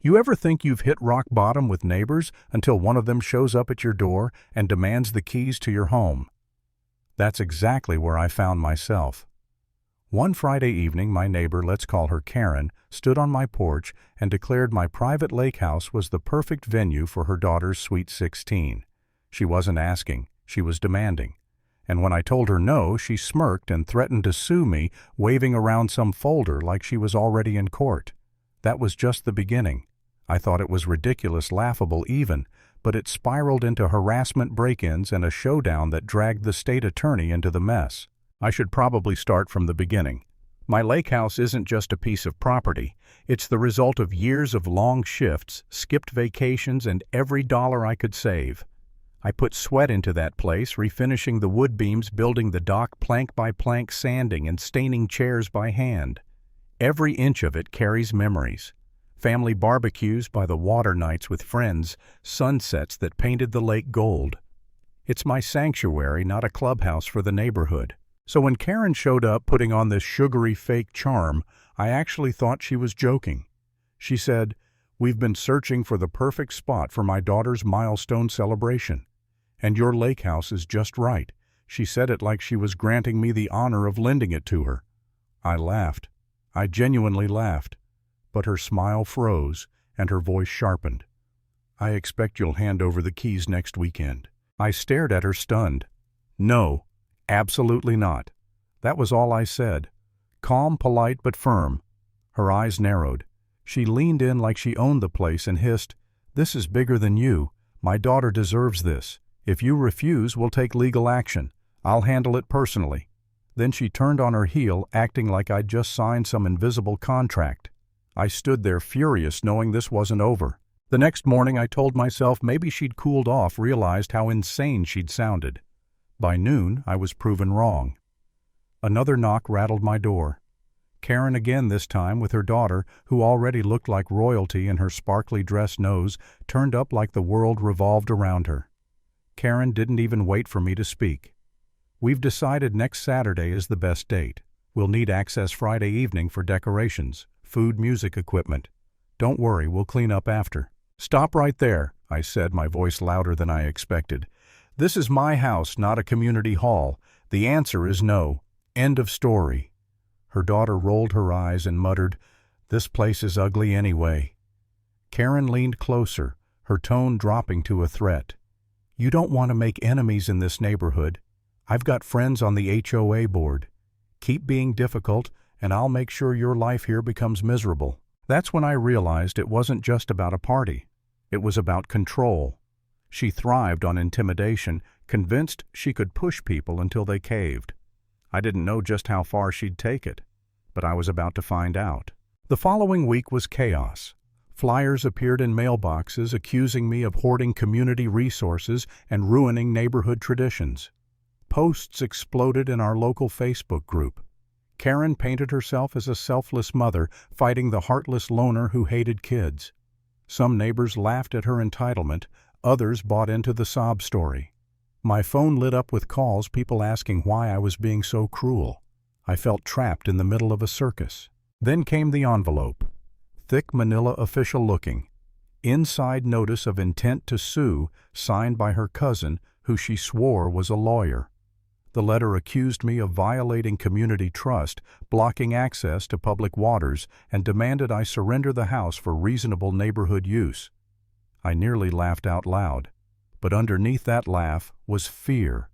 You ever think you've hit rock bottom with neighbors until one of them shows up at your door and demands the keys to your home? That's exactly where I found myself. One Friday evening, my neighbor, let's call her Karen, stood on my porch and declared my private lake house was the perfect venue for her daughter's sweet 16. She wasn't asking, she was demanding. And when I told her no, she smirked and threatened to sue me, waving around some folder like she was already in court. That was just the beginning. I thought it was ridiculous, laughable even, but it spiraled into harassment break-ins and a showdown that dragged the state attorney into the mess. I should probably start from the beginning. My lake house isn't just a piece of property. It's the result of years of long shifts, skipped vacations, and every dollar I could save. I put sweat into that place, refinishing the wood beams, building the dock plank by plank, sanding and staining chairs by hand. Every inch of it carries memories. Family barbecues by the water, nights with friends, sunsets that painted the lake gold. It's my sanctuary, not a clubhouse for the neighborhood. So when Karen showed up putting on this sugary fake charm, I actually thought she was joking. She said, "We've been searching for the perfect spot for my daughter's milestone celebration. And your lake house is just right." She said it like she was granting me the honor of lending it to her. I laughed. I genuinely laughed. But her smile froze and her voice sharpened. "I expect you'll hand over the keys next weekend." I stared at her stunned. "No, absolutely not." That was all I said. Calm, polite, but firm. Her eyes narrowed. She leaned in like she owned the place and hissed, "This is bigger than you. My daughter deserves this. If you refuse, we'll take legal action. I'll handle it personally." Then she turned on her heel, acting like I'd just signed some invisible contract. I stood there furious, knowing this wasn't over. The next morning I told myself maybe she'd cooled off, realized how insane she'd sounded. By noon, I was proven wrong. Another knock rattled my door. Karen again, this time with her daughter, who already looked like royalty in her sparkly dress, nose turned up like the world revolved around her. Karen didn't even wait for me to speak. "We've decided next Saturday is the best date. We'll need access Friday evening for decorations, food, music equipment. Don't worry, we'll clean up after." "Stop right there," I said, my voice louder than I expected. "This is my house, not a community hall. The answer is no. End of story." Her daughter rolled her eyes and muttered, "This place is ugly anyway." Karen leaned closer, her tone dropping to a threat. "You don't want to make enemies in this neighborhood. I've got friends on the HOA board. Keep being difficult, and I'll make sure your life here becomes miserable." That's when I realized it wasn't just about a party. It was about control. She thrived on intimidation, convinced she could push people until they caved. I didn't know just how far she'd take it, but I was about to find out. The following week was chaos. Flyers appeared in mailboxes accusing me of hoarding community resources and ruining neighborhood traditions. Posts exploded in our local Facebook group. Karen painted herself as a selfless mother fighting the heartless loner who hated kids. Some neighbors laughed at her entitlement, others bought into the sob story. My phone lit up with calls, people asking why I was being so cruel. I felt trapped in the middle of a circus. Then came the envelope. Thick manila official looking. Inside notice of intent to sue, signed by her cousin, who she swore was a lawyer. The letter accused me of violating community trust, blocking access to public waters, and demanded I surrender the house for reasonable neighborhood use. I nearly laughed out loud. But underneath that laugh was fear.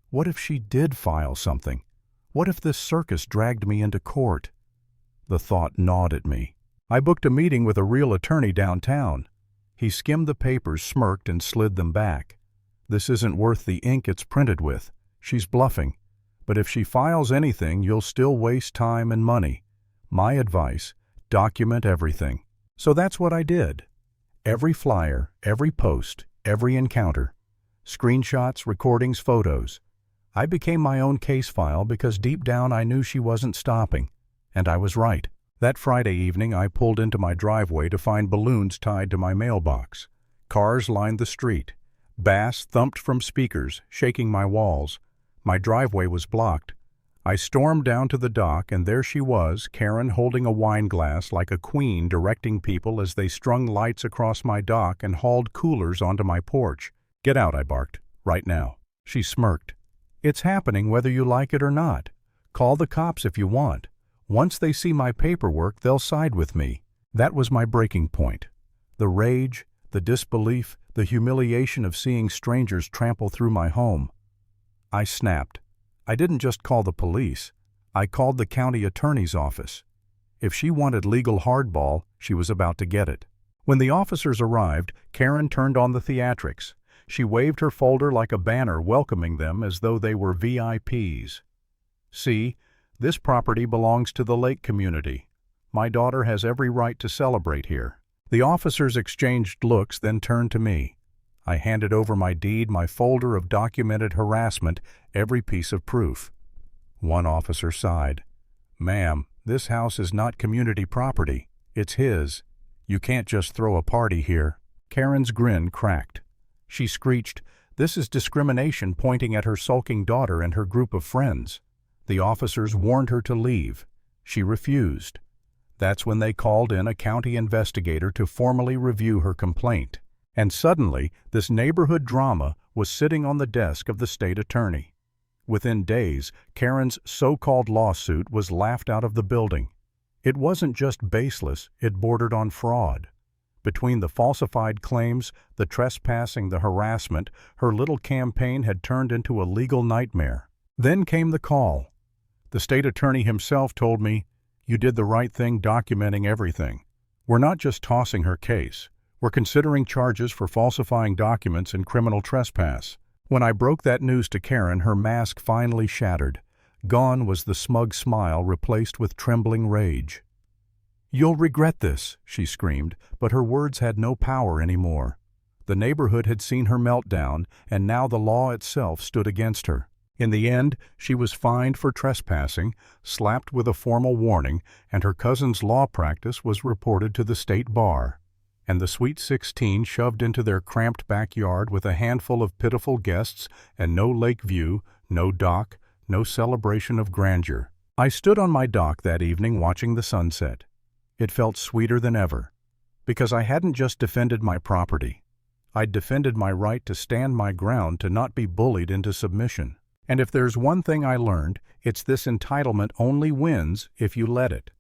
What if she did file something? What if this circus dragged me into court? The thought gnawed at me. I booked a meeting with a real attorney downtown. He skimmed the papers, smirked, and slid them back. "This isn't worth the ink it's printed with. She's bluffing. But if she files anything, you'll still waste time and money. My advice, document everything." So that's what I did. Every flyer, every post, every encounter. Screenshots, recordings, photos. I became my own case file because deep down I knew she wasn't stopping. And I was right. That Friday evening I pulled into my driveway to find balloons tied to my mailbox. Cars lined the street. Bass thumped from speakers, shaking my walls. My driveway was blocked. I stormed down to the dock, and there she was, Karen, holding a wine glass like a queen, directing people as they strung lights across my dock and hauled coolers onto my porch. "Get out," I barked. "Right now." She smirked. "It's happening whether you like it or not. Call the cops if you want. Once they see my paperwork, they'll side with me." That was my breaking point. The rage, the disbelief, the humiliation of seeing strangers trample through my home. I snapped. I didn't just call the police. I called the county attorney's office. If she wanted legal hardball, she was about to get it. When the officers arrived, Karen turned on the theatrics. She waved her folder like a banner, welcoming them as though they were VIPs. "See, this property belongs to the lake community. My daughter has every right to celebrate here." The officers exchanged looks, then turned to me. I handed over my deed, my folder of documented harassment, every piece of proof. One officer sighed. "Ma'am, this house is not community property. It's his. You can't just throw a party here." Karen's grin cracked. She screeched, "This is discrimination," pointing at her sulking daughter and her group of friends. The officers warned her to leave. She refused. That's when they called in a county investigator to formally review her complaint. And suddenly, this neighborhood drama was sitting on the desk of the state attorney. Within days, Karen's so-called lawsuit was laughed out of the building. It wasn't just baseless, it bordered on fraud. Between the falsified claims, the trespassing, the harassment, her little campaign had turned into a legal nightmare. Then came the call. The state attorney himself told me, "You did the right thing documenting everything. We're not just tossing her case. We're considering charges for falsifying documents and criminal trespass." When I broke that news to Karen, her mask finally shattered. Gone was the smug smile, replaced with trembling rage. "You'll regret this," she screamed, but her words had no power anymore. The neighborhood had seen her meltdown, and now the law itself stood against her. In the end, she was fined for trespassing, slapped with a formal warning, and her cousin's law practice was reported to the state bar. And the Sweet 16 shoved into their cramped backyard with a handful of pitiful guests and no lake view, no dock, no celebration of grandeur. I stood on my dock that evening watching the sunset. It felt sweeter than ever, because I hadn't just defended my property. I'd defended my right to stand my ground, to not be bullied into submission. And if there's one thing I learned, it's this: entitlement only wins if you let it.